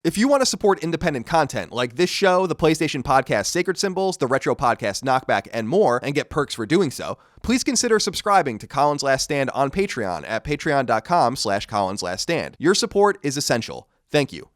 If you want to support independent content like this show, the PlayStation Podcast Sacred Symbols, the Retro Podcast Knockback, and more, and get perks for doing so, please consider subscribing to Colin's Last Stand on Patreon at patreon.com/Colin's Last Stand. Your support is essential. Thank you.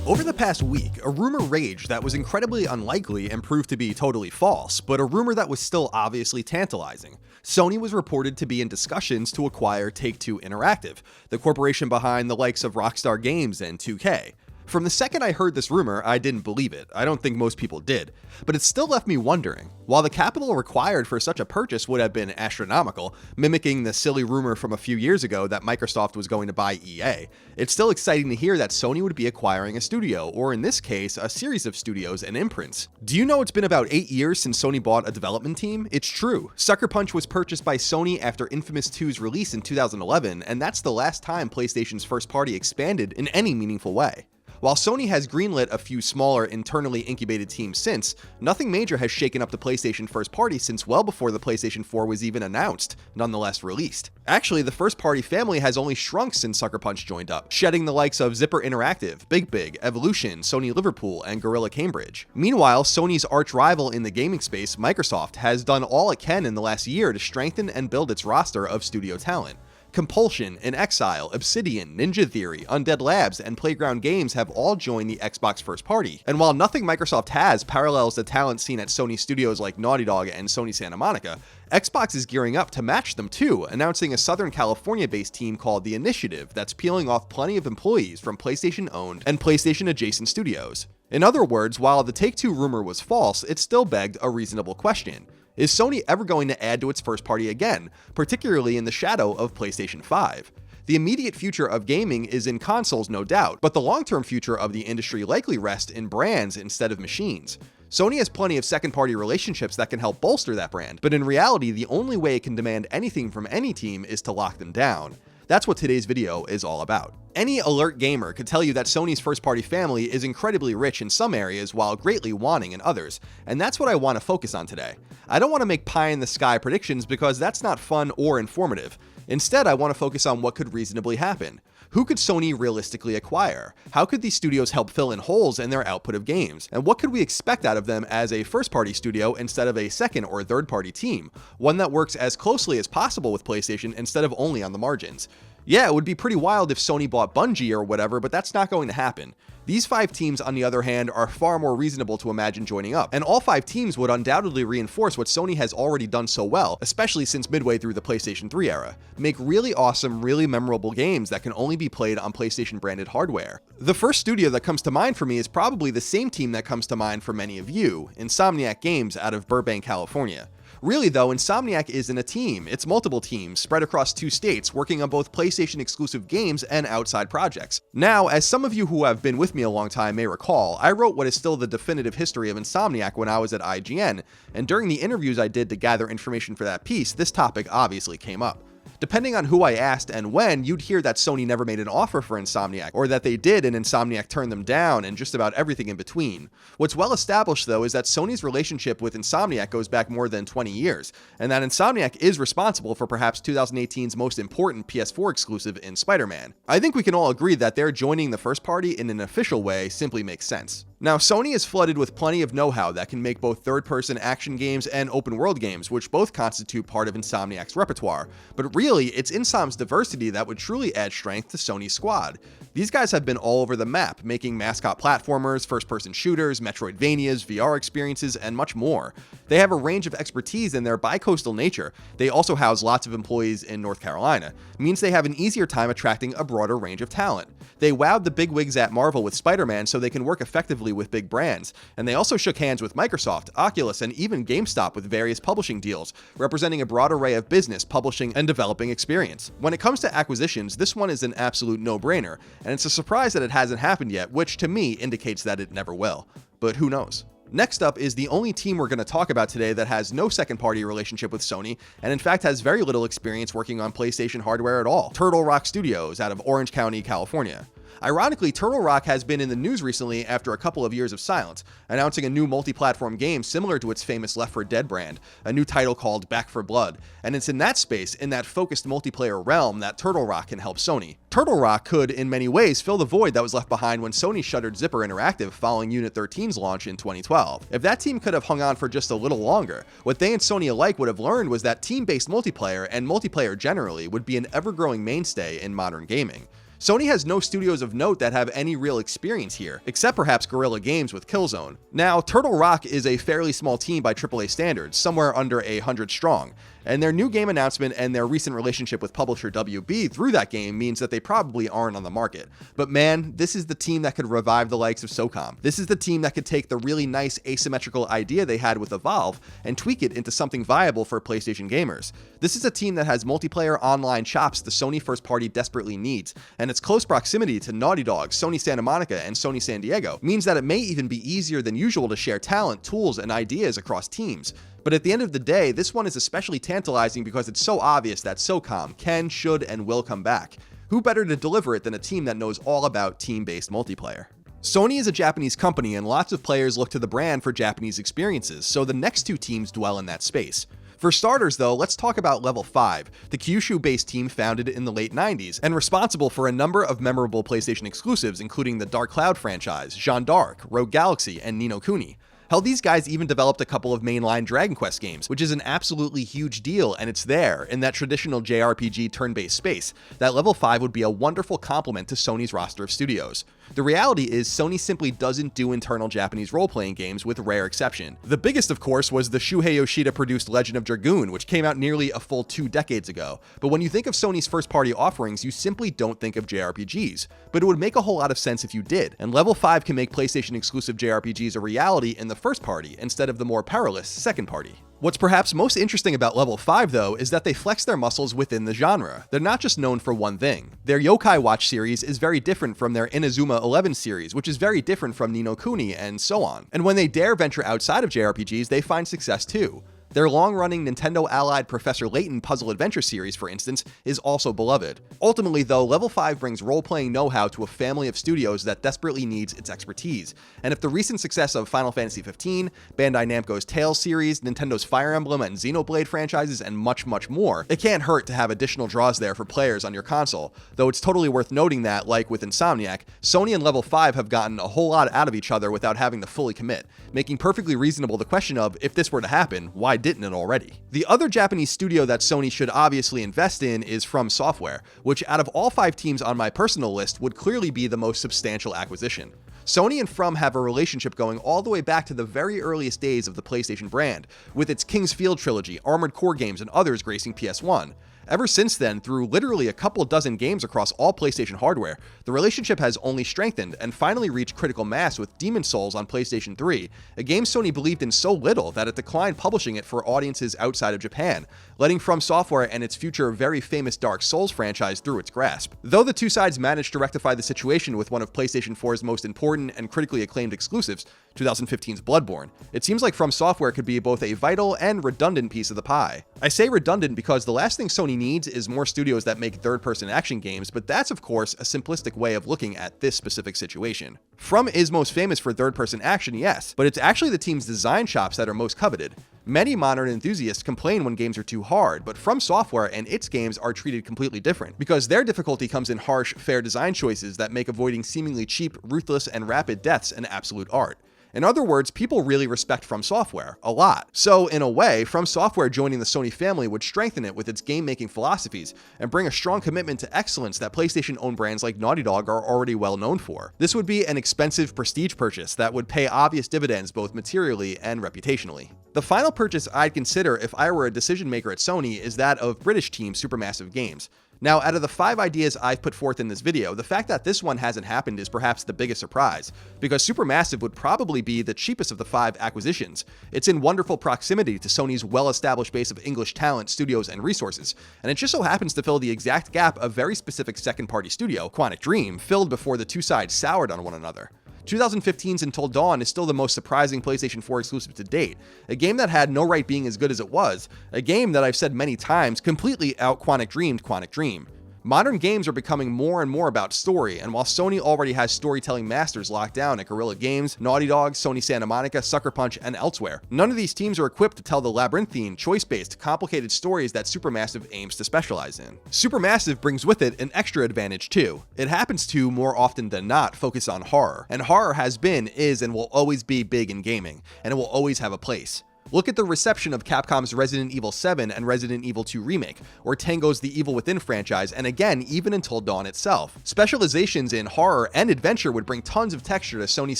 Over the past week, a rumor raged that was incredibly unlikely and proved to be totally false, but a rumor that was still obviously tantalizing. Sony was reported to be in discussions to acquire Take-Two Interactive, the corporation behind the likes of Rockstar Games and 2K. From the second I heard this rumor, I didn't believe it. I don't think most people did. But it still left me wondering. While the capital required for such a purchase would have been astronomical, mimicking the silly rumor from a few years ago that Microsoft was going to buy EA, it's still exciting to hear that Sony would be acquiring a studio, or in this case, a series of studios and imprints. Do you know it's been about 8 years since Sony bought a development team? It's true. Sucker Punch was purchased by Sony after Infamous 2's release in 2011, and that's the last time PlayStation's first party expanded in any meaningful way. While Sony has greenlit a few smaller, internally incubated teams since, nothing major has shaken up the PlayStation first party since well before the PlayStation 4 was even announced, nonetheless released. Actually, the first party family has only shrunk since Sucker Punch joined up, shedding the likes of Zipper Interactive, Big, Evolution, Sony Liverpool, and Gorilla Cambridge. Meanwhile, Sony's arch rival in the gaming space, Microsoft, has done all it can in the last year to strengthen and build its roster of studio talent. Compulsion, In Exile, Obsidian, Ninja Theory, Undead Labs, and Playground Games have all joined the Xbox first party. And while nothing Microsoft has parallels the talent seen at Sony studios like Naughty Dog and Sony Santa Monica, Xbox is gearing up to match them too, announcing a Southern California-based team called The Initiative that's peeling off plenty of employees from PlayStation-owned and PlayStation-adjacent studios. In other words, while the Take-Two rumor was false, it still begged a reasonable question. Is Sony ever going to add to its first party again, particularly in the shadow of PlayStation 5? The immediate future of gaming is in consoles, no doubt, but the long-term future of the industry likely rests in brands instead of machines. Sony has plenty of second-party relationships that can help bolster that brand, but in reality, the only way it can demand anything from any team is to lock them down. That's what today's video is all about. Any alert gamer could tell you that Sony's first-party family is incredibly rich in some areas while greatly wanting in others, and that's what I want to focus on today. I don't want to make pie-in-the-sky predictions because that's not fun or informative. Instead, I want to focus on what could reasonably happen. Who could Sony realistically acquire? How could these studios help fill in holes in their output of games? And what could we expect out of them as a first-party studio instead of a second or third-party team? One that works as closely as possible with PlayStation instead of only on the margins. Yeah, it would be pretty wild if Sony bought Bungie or whatever, but that's not going to happen. These 5 teams, on the other hand, are far more reasonable to imagine joining up, and all 5 teams would undoubtedly reinforce what Sony has already done so well, especially since midway through the PlayStation 3 era. Make really awesome, really memorable games that can only be played on PlayStation-branded hardware. The first studio that comes to mind for me is probably the same team that comes to mind for many of you, Insomniac Games out of Burbank, California. Really though, Insomniac isn't a team, it's multiple teams spread across 2 states working on both PlayStation exclusive games and outside projects. Now, as some of you who have been with me a long time may recall, I wrote what is still the definitive history of Insomniac when I was at IGN, and during the interviews I did to gather information for that piece, this topic obviously came up. Depending on who I asked and when, you'd hear that Sony never made an offer for Insomniac, or that they did and Insomniac turned them down, and just about everything in between. What's well established though is that Sony's relationship with Insomniac goes back more than 20 years, and that Insomniac is responsible for perhaps 2018's most important PS4 exclusive in Spider-Man. I think we can all agree that their joining the first party in an official way simply makes sense. Now, Sony is flooded with plenty of know-how that can make both third-person action games and open-world games, which both constitute part of Insomniac's repertoire. But really, it's Insom's diversity that would truly add strength to Sony's squad. These guys have been all over the map, making mascot platformers, first-person shooters, Metroidvanias, VR experiences, and much more. They have a range of expertise in their bi-coastal nature. They also house lots of employees in North Carolina. It means they have an easier time attracting a broader range of talent. They wowed the bigwigs at Marvel with Spider-Man so they can work effectively with big brands, and they also shook hands with Microsoft, Oculus, and even GameStop with various publishing deals, representing a broad array of business, publishing, and developing experience. When it comes to acquisitions, this one is an absolute no-brainer, and it's a surprise that it hasn't happened yet, which to me indicates that it never will. But who knows? Next up is the only team we're going to talk about today that has no second-party relationship with Sony, and in fact has very little experience working on PlayStation hardware at all. Turtle Rock Studios out of Orange County, California. Ironically, Turtle Rock has been in the news recently after a couple of years of silence, announcing a new multi-platform game similar to its famous Left 4 Dead brand, a new title called Back 4 Blood, and it's in that space, in that focused multiplayer realm, that Turtle Rock can help Sony. Turtle Rock could, in many ways, fill the void that was left behind when Sony shuttered Zipper Interactive following Unit 13's launch in 2012. If that team could have hung on for just a little longer, what they and Sony alike would have learned was that team-based multiplayer, and multiplayer generally, would be an ever-growing mainstay in modern gaming. Sony has no studios of note that have any real experience here, except perhaps Guerrilla Games with Killzone. Now, Turtle Rock is a fairly small team by AAA standards, somewhere under 100 strong, and their new game announcement and their recent relationship with publisher WB through that game means that they probably aren't on the market. But man, this is the team that could revive the likes of SOCOM. This is the team that could take the really nice asymmetrical idea they had with Evolve and tweak it into something viable for PlayStation gamers. This is a team that has multiplayer online chops the Sony first party desperately needs, and its close proximity to Naughty Dog, Sony Santa Monica, and Sony San Diego means that it may even be easier than usual to share talent, tools, and ideas across teams. But at the end of the day, this one is especially tantalizing because it's so obvious that SOCOM can, should, and will come back. Who better to deliver it than a team that knows all about team-based multiplayer? Sony is a Japanese company and lots of players look to the brand for Japanese experiences, so the next two teams dwell in that space. For starters though, let's talk about Level 5, the Kyushu-based team founded in the late 90s and responsible for a number of memorable PlayStation exclusives including the Dark Cloud franchise, Jeanne d'Arc, Rogue Galaxy, and Ni no Kuni. Hell, these guys even developed a couple of mainline Dragon Quest games, which is an absolutely huge deal, and it's there, in that traditional JRPG turn-based space, that Level 5 would be a wonderful complement to Sony's roster of studios. The reality is, Sony simply doesn't do internal Japanese role-playing games with rare exception. The biggest, of course, was the Shuhei Yoshida-produced Legend of Dragoon, which came out nearly a full 2 decades ago. But when you think of Sony's first-party offerings, you simply don't think of JRPGs. But it would make a whole lot of sense if you did, and Level 5 can make PlayStation-exclusive JRPGs a reality in the first party, instead of the more perilous second party. What's perhaps most interesting about Level 5 though is that they flex their muscles within the genre. They're not just known for one thing. Their Yokai Watch series is very different from their Inazuma 11 series, which is very different from Ni no Kuni, and so on. And when they dare venture outside of JRPGs, they find success too. Their long-running Nintendo-allied Professor Layton puzzle adventure series, for instance, is also beloved. Ultimately, though, Level 5 brings role-playing know-how to a family of studios that desperately needs its expertise. And if the recent success of Final Fantasy XV, Bandai Namco's Tales series, Nintendo's Fire Emblem and Xenoblade franchises, and much, much more, it can't hurt to have additional draws there for players on your console. Though it's totally worth noting that, like with Insomniac, Sony and Level 5 have gotten a whole lot out of each other without having to fully commit, making perfectly reasonable the question of, if this were to happen, why didn't it already? The other Japanese studio that Sony should obviously invest in is From Software, which out of all 5 teams on my personal list would clearly be the most substantial acquisition. Sony and From have a relationship going all the way back to the very earliest days of the PlayStation brand, with its King's Field trilogy, Armored Core games, and others gracing PS1. Ever since then, through literally a couple dozen games across all PlayStation hardware, the relationship has only strengthened and finally reached critical mass with Demon's Souls on PlayStation 3, a game Sony believed in so little that it declined publishing it for audiences outside of Japan, letting From Software and its future very famous Dark Souls franchise through its grasp. Though the two sides managed to rectify the situation with one of PlayStation 4's most important and critically acclaimed exclusives, 2015's Bloodborne, it seems like From Software could be both a vital and redundant piece of the pie. I say redundant because the last thing Sony needs is more studios that make third-person action games, but that's of course a simplistic way of looking at this specific situation. From is most famous for third-person action, yes, but it's actually the team's design chops that are most coveted. Many modern enthusiasts complain when games are too hard, but From Software and its games are treated completely different, because their difficulty comes in harsh, fair design choices that make avoiding seemingly cheap, ruthless, and rapid deaths an absolute art. In other words, people really respect From Software, a lot. So, in a way, From Software joining the Sony family would strengthen it with its game-making philosophies, and bring a strong commitment to excellence that PlayStation-owned brands like Naughty Dog are already well known for. This would be an expensive prestige purchase that would pay obvious dividends both materially and reputationally. The final purchase I'd consider if I were a decision maker at Sony is that of British team Supermassive Games. Now, out of the 5 ideas I've put forth in this video, the fact that this one hasn't happened is perhaps the biggest surprise, because Supermassive would probably be the cheapest of the 5 acquisitions. It's in wonderful proximity to Sony's well-established base of English talent, studios, and resources, and it just so happens to fill the exact gap a very specific second-party studio, Quantic Dream, filled before the two sides soured on one another. 2015's Until Dawn is still the most surprising PlayStation 4 exclusive to date, a game that had no right being as good as it was, a game that I've said many times completely out Quantic Dreamed Quantic Dream. Modern games are becoming more and more about story, and while Sony already has storytelling masters locked down at Guerrilla Games, Naughty Dog, Sony Santa Monica, Sucker Punch, and elsewhere, none of these teams are equipped to tell the labyrinthine, choice-based, complicated stories that Supermassive aims to specialize in. Supermassive brings with it an extra advantage too. It happens to, more often than not, focus on horror, and horror has been, is, and will always be big in gaming, and it will always have a place. Look at the reception of Capcom's Resident Evil 7 and Resident Evil 2 Remake, or Tango's The Evil Within franchise, and again, even Until Dawn itself. Specializations in horror and adventure would bring tons of texture to Sony's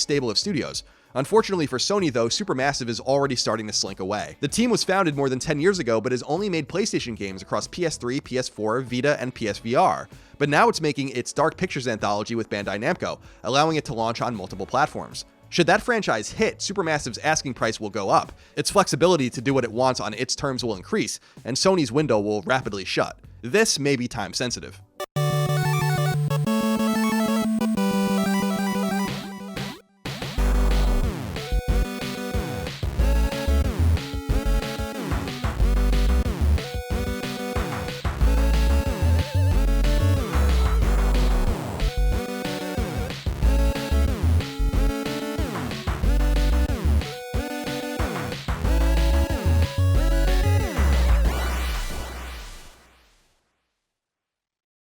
stable of studios. Unfortunately for Sony though, Supermassive is already starting to slink away. The team was founded more than 10 years ago, but has only made PlayStation games across PS3, PS4, Vita, and PSVR. But now it's making its Dark Pictures anthology with Bandai Namco, allowing it to launch on multiple platforms. Should that franchise hit, Supermassive's asking price will go up, its flexibility to do what it wants on its terms will increase, and Sony's window will rapidly shut. This may be time sensitive.